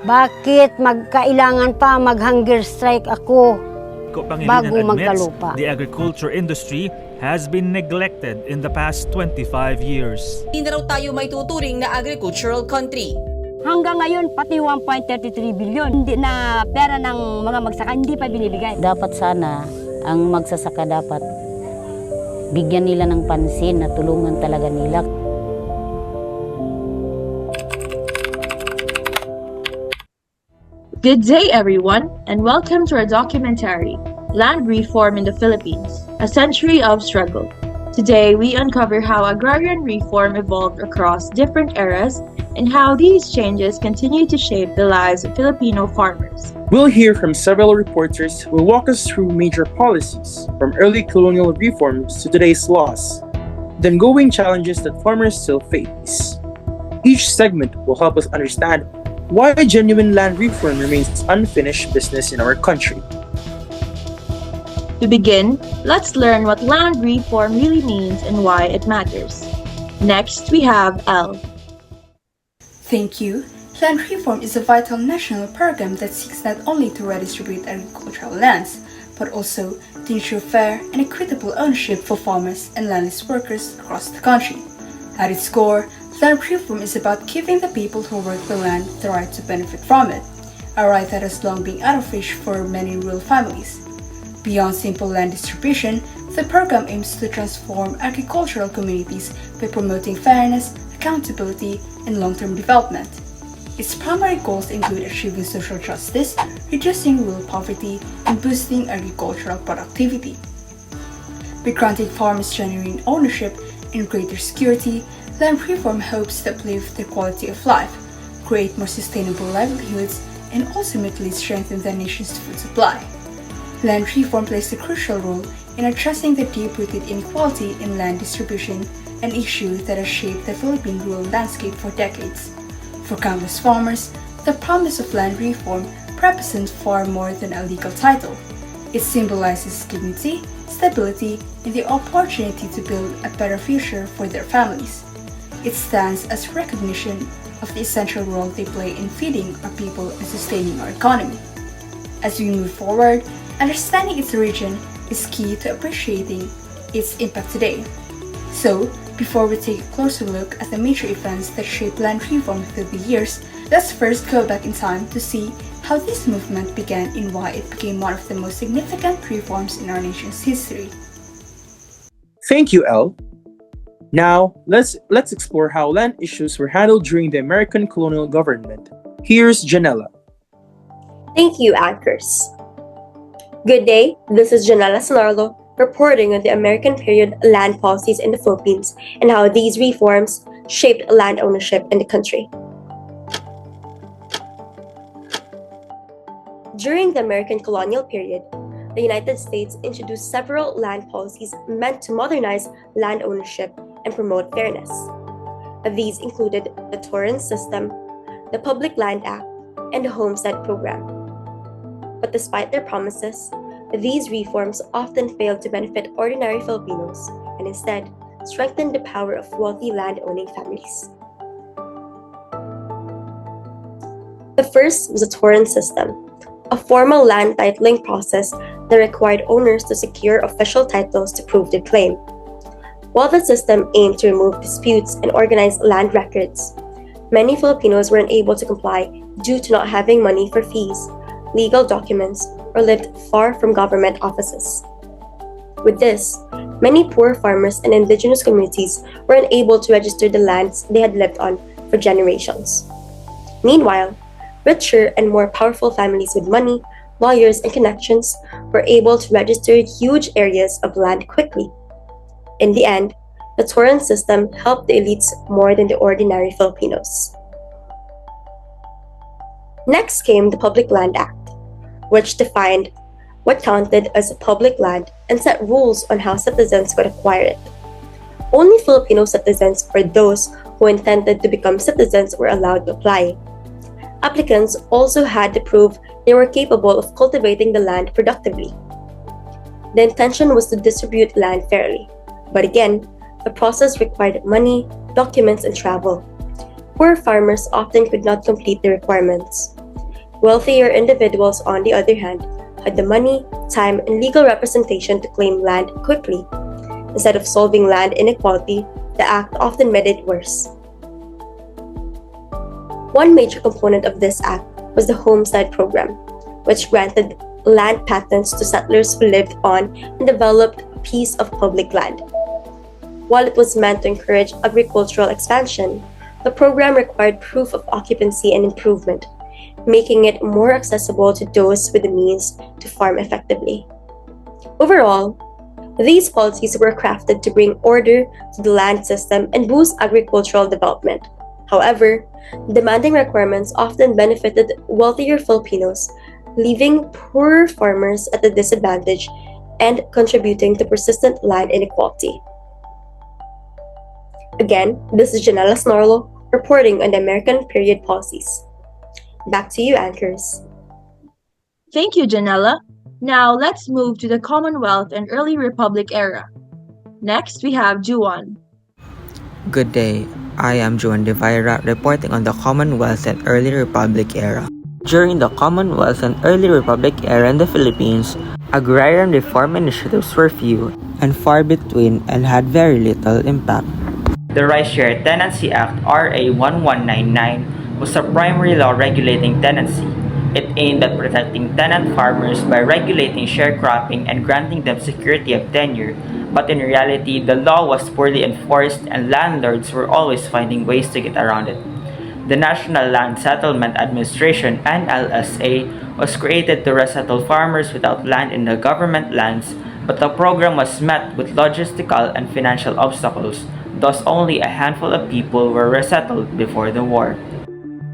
Bakit magkailangan pa mag-hunger strike ako bago magkalupa? The agriculture industry has been neglected in the past 25 years. Hindi na raw tayo may tuturing na agricultural country. Hanggang ngayon, pati 1.33 billion, hindi na pera ng mga magsaka, hindi pa binibigay. Dapat sana, ang magsasaka dapat, bigyan nila ng pansin na tulungan talaga nila. Good day, everyone, and welcome to our documentary, Land Reform in the Philippines, A Century of Struggle. Today, we uncover how agrarian reform evolved across different eras and how these changes continue to shape the lives of Filipino farmers. We'll hear from several reporters who will walk us through major policies, from early colonial reforms to today's laws, the ongoing challenges that farmers still face. Each segment will help us understand why genuine land reform remains unfinished business in our country. To begin, let's learn what land reform really means and why it matters. Next, we have Elle. Thank you. Land reform is a vital national program that seeks not only to redistribute agricultural lands, but also to ensure fair and equitable ownership for farmers and landless workers across the country. At its core, land reform is about giving the people who work the land the right to benefit from it, a right that has long been out of reach for many rural families. Beyond simple land distribution, the program aims to transform agricultural communities by promoting fairness, accountability, and long-term development. Its primary goals include achieving social justice, reducing rural poverty, and boosting agricultural productivity. By granting farmers genuine ownership and greater security, land reform hopes to uplift their quality of life, create more sustainable livelihoods, and ultimately strengthen the nation's food supply. Land reform plays a crucial role in addressing the deep-rooted inequality in land distribution, an issue that has shaped the Philippine rural landscape for decades. For countless farmers, the promise of land reform represents far more than a legal title. It symbolizes dignity, stability, and the opportunity to build a better future for their families. It stands as recognition of the essential role they play in feeding our people and sustaining our economy. As we move forward, understanding its origin is key to appreciating its impact today. So, before we take a closer look at the major events that shaped land reform through the years, let's first go back in time to see how this movement began and why it became one of the most significant reforms in our nation's history. Thank you, Elle. Now, let's explore how land issues were handled during the American colonial government. Here's Janela. Thank you, anchors. Good day, this is Janela Senarlo, reporting on the American period land policies in the Philippines and how these reforms shaped land ownership in the country. During the American colonial period, the United States introduced several land policies meant to modernize land ownership and promote fairness. These included the Torrance System, the Public Land Act, and the Homestead Program. But despite their promises, these reforms often failed to benefit ordinary Filipinos and instead strengthened the power of wealthy land-owning families. The first was the Torrance System, a formal land titling process that required owners to secure official titles to prove their claim. While the system aimed to remove disputes and organize land records, many Filipinos were unable to comply due to not having money for fees, legal documents, or lived far from government offices. With this, many poor farmers and indigenous communities were unable to register the lands they had lived on for generations. Meanwhile, richer and more powerful families with money, lawyers, and connections were able to register huge areas of land quickly. In the end, the Torrance system helped the elites more than the ordinary Filipinos. Next came the Public Land Act, which defined what counted as public land and set rules on how citizens could acquire it. Only Filipino citizens or those who intended to become citizens were allowed to apply. Applicants also had to prove they were capable of cultivating the land productively. The intention was to distribute land fairly, but again, the process required money, documents, and travel. Poor farmers often could not complete the requirements. Wealthier individuals, on the other hand, had the money, time, and legal representation to claim land quickly. Instead of solving land inequality, the act often made it worse. One major component of this act was the Homestead Program, which granted land patents to settlers who lived on and developed a piece of public land. While it was meant to encourage agricultural expansion, the program required proof of occupancy and improvement, making it more accessible to those with the means to farm effectively. Overall, these policies were crafted to bring order to the land system and boost agricultural development. However, demanding requirements often benefited wealthier Filipinos, leaving poorer farmers at a disadvantage and contributing to persistent land inequality. Again, this is Janela Senarlo reporting on the American period policies. Back to you, anchors. Thank you, Janela. Now let's move to the Commonwealth and early Republic era. Next, we have Juwan. Good day. I am Juwan de Veyra reporting on the Commonwealth and early Republic era. During the Commonwealth and early Republic era in the Philippines, agrarian reform initiatives were few and far between and had very little impact. The Rice Share Tenancy Act RA 1199 was a primary law regulating tenancy. It aimed at protecting tenant farmers by regulating sharecropping and granting them security of tenure, but in reality, the law was poorly enforced and landlords were always finding ways to get around it. The National Land Settlement Administration (NLSA) was created to resettle farmers without land in the government lands, but the program was met with logistical and financial obstacles, thus only a handful of people were resettled before the war.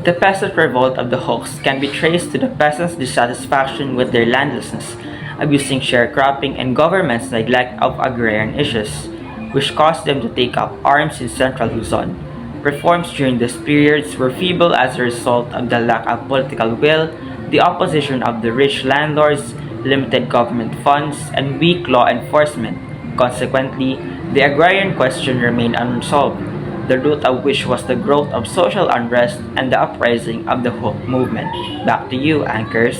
The peasant revolt of the Hawks can be traced to the peasants' dissatisfaction with their landlessness, abusing sharecropping and government's neglect of agrarian issues, which caused them to take up arms in central Luzon. Reforms during these periods were feeble as a result of the lack of political will, the opposition of the rich landlords, limited government funds, and weak law enforcement. Consequently, the agrarian question remained unsolved, the root of which was the growth of social unrest and the uprising of the Hawk movement. Back to you, anchors.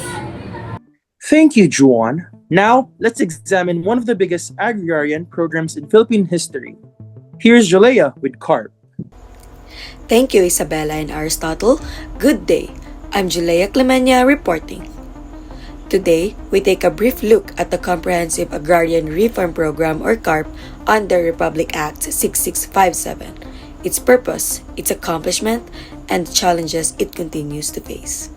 Thank you, Juwan. Now, let's examine one of the biggest agrarian programs in Philippine history. Here's Joleah with CARP. Thank you, Isabella and Aristotle. Good day. I'm Joleah Clemenia reporting. Today, we take a brief look at the Comprehensive Agrarian Reform Program or CARP under Republic Act 6657, its purpose, its accomplishment, and the challenges it continues to face.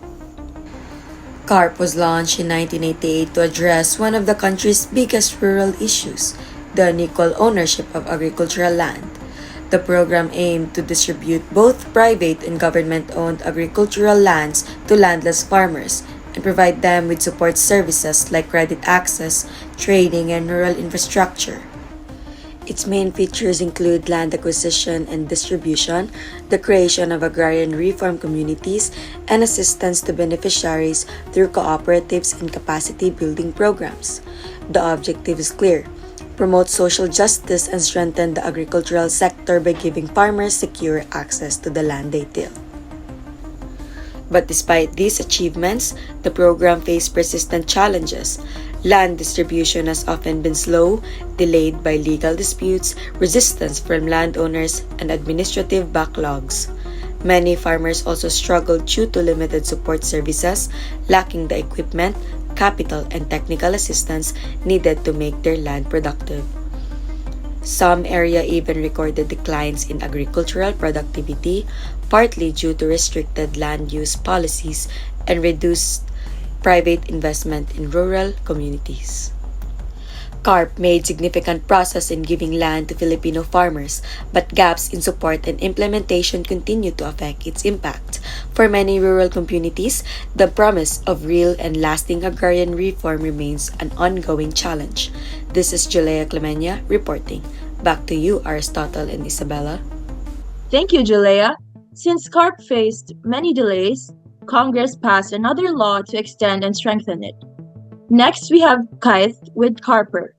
CARP was launched in 1988 to address one of the country's biggest rural issues, the unequal ownership of agricultural land. The program aimed to distribute both private and government-owned agricultural lands to landless farmers and provide them with support services like credit access, trading, and rural infrastructure. Its main features include land acquisition and distribution, the creation of agrarian reform communities, and assistance to beneficiaries through cooperatives and capacity-building programs. The objective is clear: promote social justice and strengthen the agricultural sector by giving farmers secure access to the land they till. But despite these achievements, the program faced persistent challenges. Land distribution has often been slow, delayed by legal disputes, resistance from landowners, and administrative backlogs. Many farmers also struggled due to limited support services, lacking the equipment, capital, and technical assistance needed to make their land productive. Some areas even recorded declines in agricultural productivity, partly due to restricted land use policies and reduced private investment in rural communities. CARP made significant progress in giving land to Filipino farmers, but gaps in support and implementation continue to affect its impact. For many rural communities, the promise of real and lasting agrarian reform remains an ongoing challenge. This is Joleah Clemenia reporting. Back to you, Aristotle and Isabella. Thank you, Joleah. Since CARP faced many delays, Congress passed another law to extend and strengthen it. Next, we have Kythe with CARPER.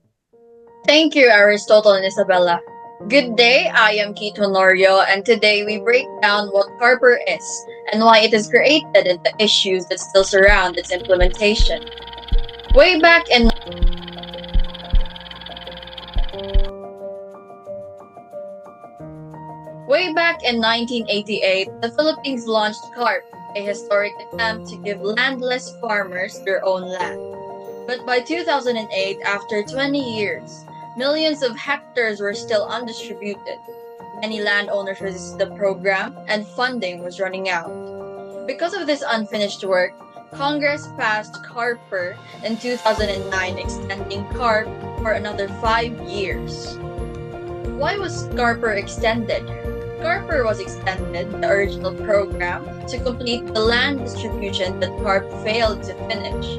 Thank you, Aristotle and Isabella. Good day, I am Honorio, and today we break down what CARPER is. and why it is created and the issues that still surround its implementation. Way back in 1988, the Philippines launched CARP, a historic attempt to give landless farmers their own land. But by 2008, after 20 years, millions of hectares were still undistributed. Many landowners resisted the program, and funding was running out. Because of this unfinished work, Congress passed CARPER in 2009, extending CARP for another 5 years. Why was CARPER extended? CARPER was extended, the original program, to complete the land distribution that CARP failed to finish.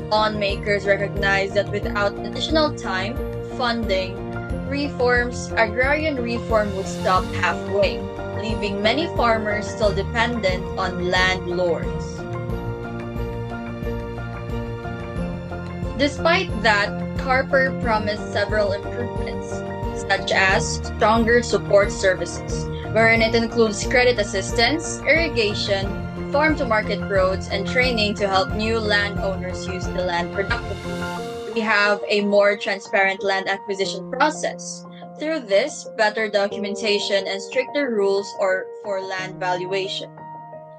Lawmakers recognized that without additional time, funding, reforms, agrarian reform would stop halfway, leaving many farmers still dependent on landlords. Despite that, CARPER promised several improvements, such as stronger support services, wherein it includes credit assistance, irrigation, farm-to-market roads, and training to help new landowners use the land productively. We have a more transparent land acquisition process. Through this, better documentation and stricter rules for land valuation.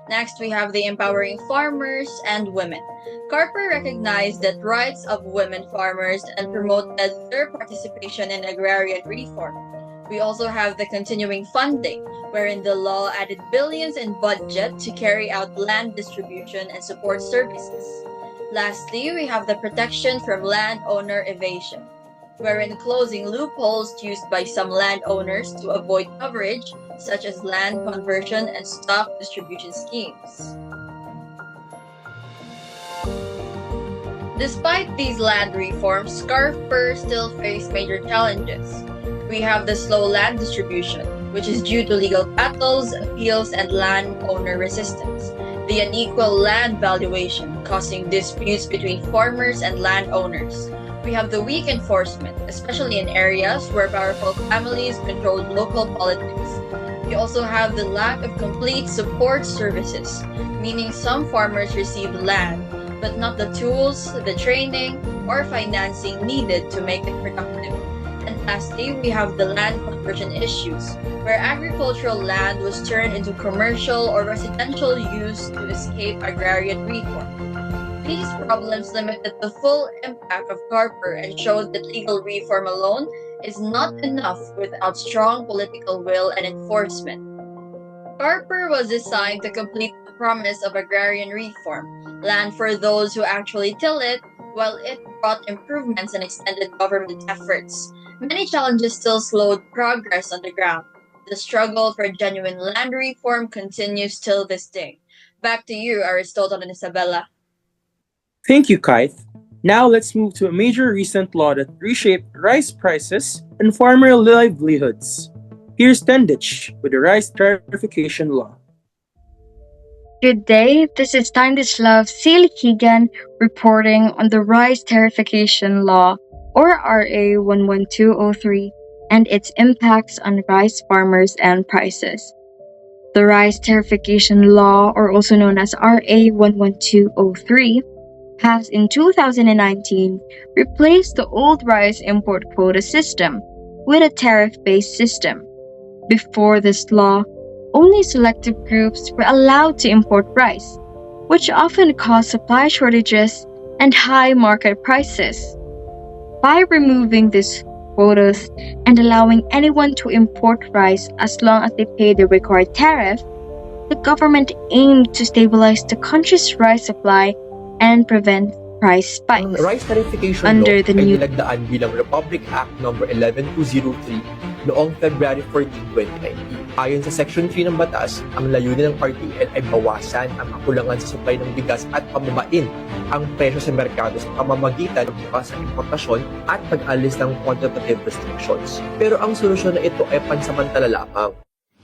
Next, we have the empowering farmers and women. CARPER recognized the rights of women farmers and promoted their participation in agrarian reform. We also have the continuing funding, wherein the law added billions in budget to carry out land distribution and support services. Lastly, we have the protection from landowner evasion, wherein closing loopholes used by some landowners to avoid coverage, such as land conversion and stock distribution schemes. Despite these land reforms, CARPER still faced major challenges. We have the slow land distribution, which is due to legal battles, appeals, and landowner resistance. The unequal land valuation, causing disputes between farmers and landowners. We have the weak enforcement, especially in areas where powerful families control local politics. We also have the lack of complete support services, meaning some farmers receive land, but not the tools, the training, or financing needed to make it productive. And lastly, we have the land conversion issues, where agricultural land was turned into commercial or residential use to escape agrarian reform. These problems limited the full impact of CARPER and showed that legal reform alone is not enough without strong political will and enforcement. CARPER was designed to complete the promise of agrarian reform, land for those who actually till it, while it brought improvements and extended government efforts. Many challenges still slowed progress on the ground. The struggle for genuine land reform continues till this day. Back to you, Aristotle and Isabella. Thank you, Kythe. Now let's move to a major recent law that reshaped rice prices and farmer livelihoods. Here's Steindeich with the rice tariffication law. Good day, this is Steindeich Liquigan reporting on the rice tariffication law, or RA 11203, and its impacts on rice farmers and prices. The rice tariffication law, or also known as RA 11203, has in 2019 replaced the old rice import quota system with a tariff-based system. Before this law, only selective groups were allowed to import rice, which often caused supply shortages and high market prices. By removing these quotas and allowing anyone to import rice as long as they pay the required tariff, the government aimed to stabilize the country's rice supply and prevent price spikes. Ang rice tariffication Under law the ay new nilagdaan bilang Republic Act No. 11203 noong February 14, 2019. Ayon sa Section 3 ng batas, ang layunin ng RTL ay bawasan ang kakulangan sa supply ng bigas at pababain ang presyo sa merkado sa pamamagitan ng bukas sa importasyon at pag-alis ng quantitative restrictions. Pero ang solusyon na ito ay pansamantala lamang.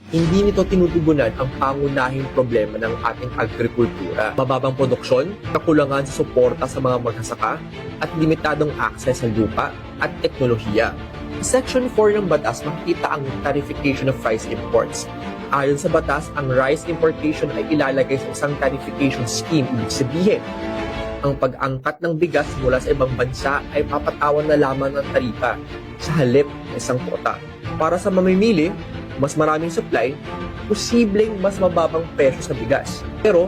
Hindi nito tinutugunan ang pangunahing problema ng ating agrikultura. Mababang produksyon, kakulangan sa suporta sa mga magsasaka, at limitadong akses sa lupa at teknolohiya. Sa Section 4 ng batas, makikita ang tariffication of rice imports. Ayon sa batas, ang rice importation ay ilalagay sa isang tariffication scheme. Ibig sabihin, ang pag-angkat ng bigas mula sa ibang bansa ay papatawan na lamang ng taripa sa halip ng isang kota. Para sa mamimili, mas maraming supply, posibleng mas mababang presyo sa bigas. Pero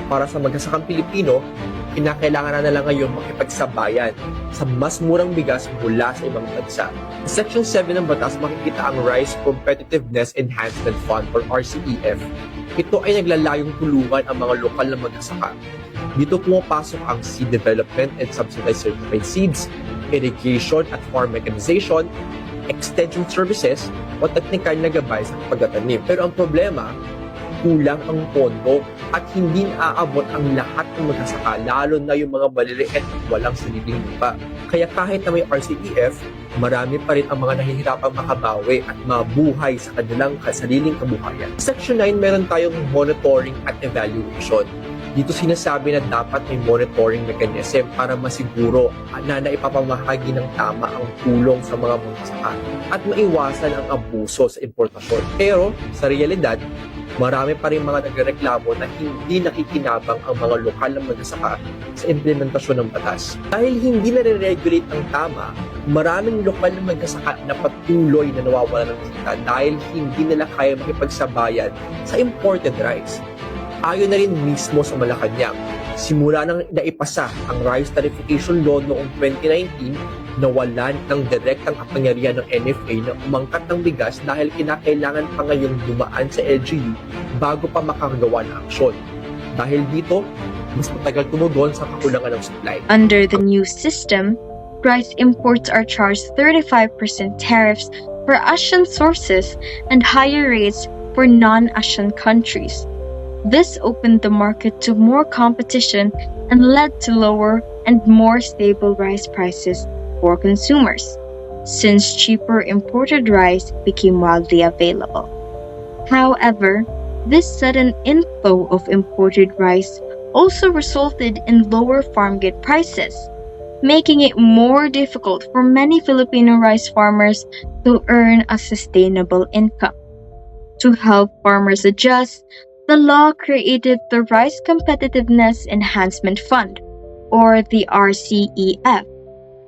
para sa magsasakang Pilipino, kinakailangan na lang ngayon makipagsabayan sa mas murang bigas mula sa ibang bansa. Sa Section 7 ng batas, makikita ang Rice Competitiveness Enhancement Fund or RCEF. Ito ay naglalayong tulungan ang mga lokal na magsasaka. Dito pumapasok ang seed development and subsidized certified seeds, irrigation at farm mechanization, extension services, o technical na gabay sa pagtatanim. Pero ang problema, kulang ang pondo at hindi naaabot ang lahat ng magsasaka, lalo na yung mga maliliit at walang sariling lupa. Kaya kahit na may RCEF, marami pa rin ang mga nahihirapang makabawi at mabuhay sa kanilang sariling kabuhayan. Sa Section 9, meron tayong monitoring at evaluation. Dito sinasabi na dapat may monitoring mechanism para masiguro na naipapamahagi ng tama ang tulong sa mga magsasaka at maiwasan ang abuso sa importasyon. Pero sa realidad, marami pa rin mga nagreklamo na hindi nakikinabang ang mga lokal na magsasaka sa implementasyon ng batas. Dahil hindi nare-regulate ang tama, maraming lokal na magsasaka na patuloy na nawawala ng kita dahil hindi nila kaya makipagsabayan sa imported rice. Ayon na rin mismo sa Malacanang, simula nang naipasa ang Rice Tariffication Law noong 2019, nawalan ng direktang kapangyarihan ng NFA na umangkat ng bigas dahil kinakailangan pa ngayong dumaan sa LGU bago pa makagawa ng aksyon. Dahil dito, mas matagal tumugon sa kakulangan ng supply. Under the new system, rice imports are charged 35% tariffs for ASEAN sources and higher rates for non-ASEAN countries. This opened the market to more competition and led to lower and more stable rice prices for consumers, since cheaper imported rice became widely available. However, this sudden inflow of imported rice also resulted in lower farm gate prices, making it more difficult for many Filipino rice farmers to earn a sustainable income. To help farmers adjust, the law created the Rice Competitiveness Enhancement Fund, or the RCEF,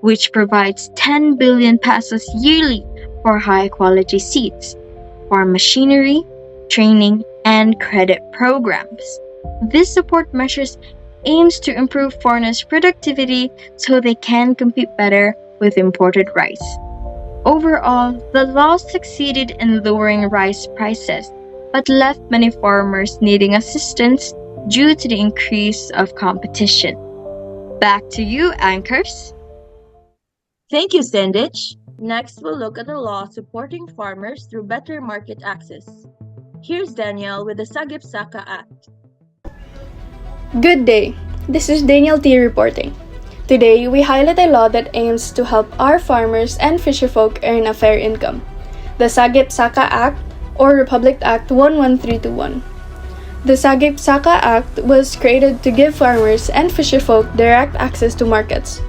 which provides 10 billion pesos yearly for high-quality seeds, farm machinery, training, and credit programs. This support measures aims to improve farmers' productivity so they can compete better with imported rice. Overall, the law succeeded in lowering rice prices, but left many farmers needing assistance due to the increase of competition. Back to you, anchors. Thank you, Steindeich. Next, we'll look at the law supporting farmers through better market access. Here's Danielle with the Sagip Saka Act. Good day. This is Danielle T reporting. Today, we highlight a law that aims to help our farmers and fisherfolk earn a fair income. The Sagip Saka Act, or Republic Act 11321. The Sagip Saka Act was created to give farmers and fisherfolk direct access to markets.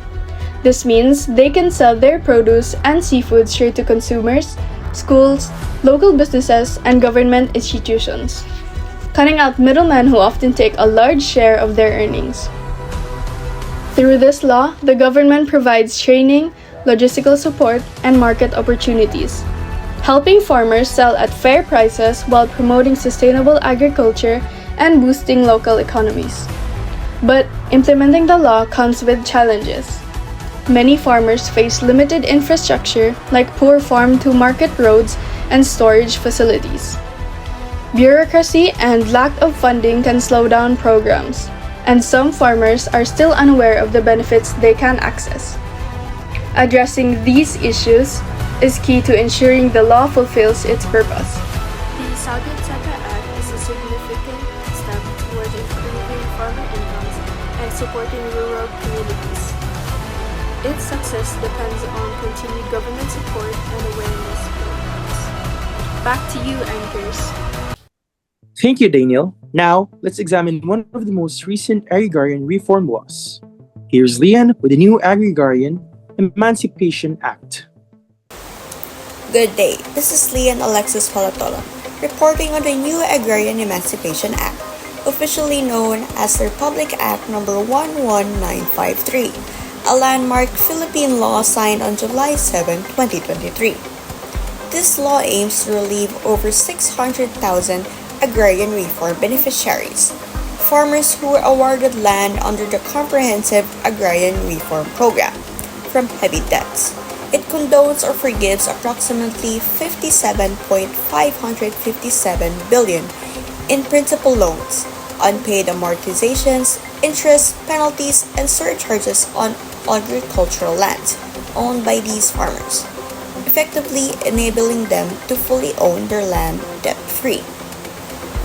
This means they can sell their produce and seafood straight to consumers, schools, local businesses, and government institutions, cutting out middlemen who often take a large share of their earnings. Through this law, the government provides training, logistical support, and market opportunities, helping farmers sell at fair prices while promoting sustainable agriculture and boosting local economies. But implementing the law comes with challenges. Many farmers face limited infrastructure like poor farm-to-market roads and storage facilities. Bureaucracy and lack of funding can slow down programs, and some farmers are still unaware of the benefits they can access. Addressing these issues is key to ensuring the law fulfills its purpose. The Sagip Saka Act is a significant step toward improving farmer incomes and supporting rural communities. Its success depends on continued government support and awareness programs. Back to you, anchors. Thank you, Danielle. Now, let's examine one of the most recent agrarian reform laws. Here's Leanne with the new Agrarian Emancipation Act. Good day, this is Leanne Alexis Palatolon. reporting on the new Agrarian Emancipation Act, officially known as the Republic Act No. 11953, a landmark Philippine law signed on July 7, 2023. This law aims to relieve over 600,000 agrarian reform beneficiaries, farmers who were awarded land under the Comprehensive Agrarian Reform Program, from heavy debts. It condones or forgives approximately 57.557 billion in principal loans, unpaid amortizations, interest, penalties, and surcharges on agricultural lands owned by these farmers, effectively enabling them to fully own their land debt-free.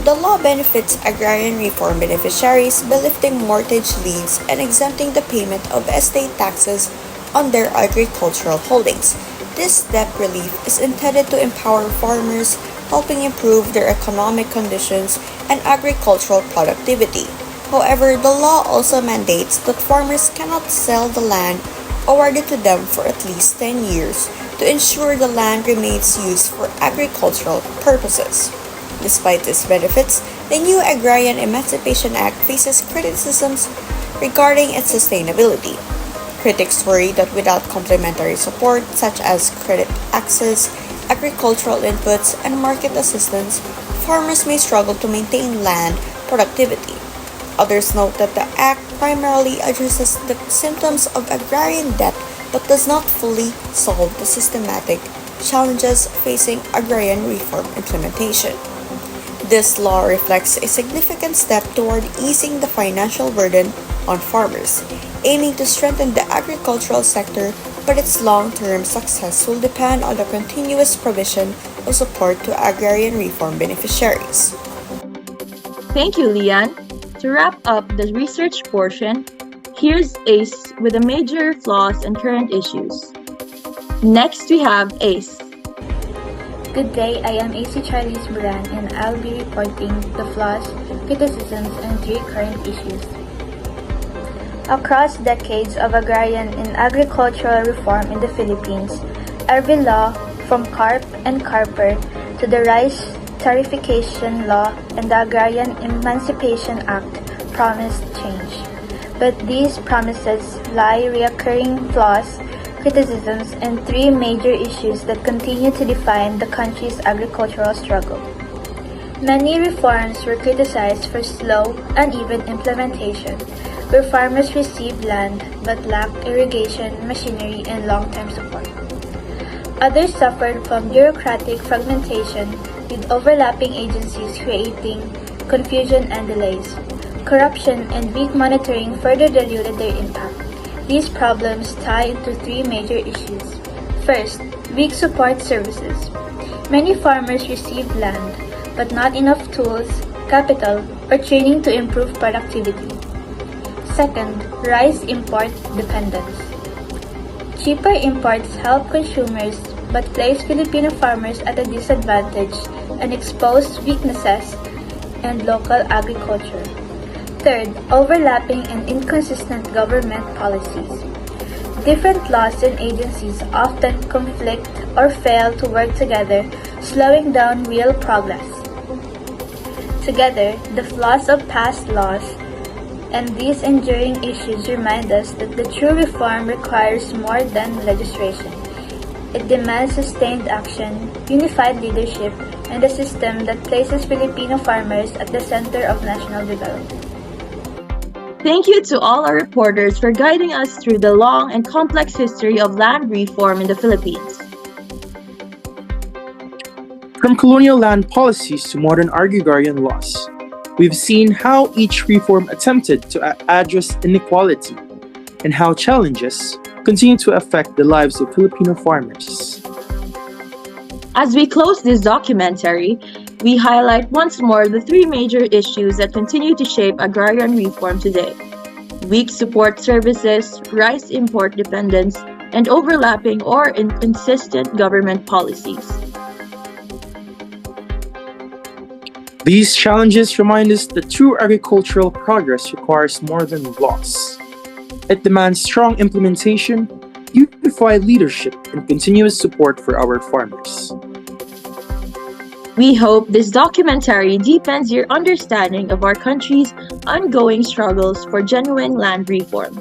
The law benefits agrarian reform beneficiaries by lifting mortgage liens and exempting the payment of estate taxes on their agricultural holdings. This debt relief is intended to empower farmers, helping improve their economic conditions and agricultural productivity. However, the law also mandates that farmers cannot sell the land awarded to them for at least 10 years to ensure the land remains used for agricultural purposes. Despite these benefits, the new Agrarian Emancipation Act faces criticisms regarding its sustainability. Critics worry that without complementary support such as credit access, agricultural inputs, and market assistance, farmers may struggle to maintain land productivity. Others note that the Act primarily addresses the symptoms of agrarian debt but does not fully solve the systematic challenges facing agrarian reform implementation. This law reflects a significant step toward easing the financial burden on farmers, aiming to strengthen the agricultural sector, but its long-term success will depend on the continuous provision of support to agrarian reform beneficiaries. Thank you, Leanne. To wrap up the research portion, here's Ace with the major flaws and current issues. Next, we have Ace. Good day, I am AC Charlize Moran and I'll be reporting the flaws, criticisms, and 3 current issues. Across decades of agrarian and agricultural reform in the Philippines, every law, from CARP and CARPER to the Rice Tariffication Law and the Agrarian Emancipation Act, promised change. But these promises lie recurring flaws, criticisms, and 3 major issues that continue to define the country's agricultural struggle. Many reforms were criticized for slow, uneven implementation, where farmers received land but lacked irrigation, machinery, and long-term support. Others suffered from bureaucratic fragmentation, with overlapping agencies creating confusion and delays. Corruption and weak monitoring further diluted their impact. These problems tie into 3 major issues. First, weak support services. Many farmers received land, but not enough tools, capital, or training to improve productivity. Second, rice import dependence. Cheaper imports help consumers but place Filipino farmers at a disadvantage and expose weaknesses in local agriculture. Third, overlapping and inconsistent government policies. Different laws and agencies often conflict or fail to work together, slowing down real progress. Together, the flaws of past laws and these enduring issues remind us that the true reform requires more than legislation. It demands sustained action, unified leadership, and a system that places Filipino farmers at the center of national development. Thank you to all our reporters for guiding us through the long and complex history of land reform in the Philippines. From colonial land policies to modern agrarian laws, we've seen how each reform attempted to address inequality and how challenges continue to affect the lives of Filipino farmers. As we close this documentary, we highlight once more the 3 major issues that continue to shape agrarian reform today: weak support services, rice import dependence, and overlapping or inconsistent government policies. These challenges remind us that true agricultural progress requires more than laws. It demands strong implementation, unified leadership, and continuous support for our farmers. We hope this documentary deepens your understanding of our country's ongoing struggles for genuine land reform.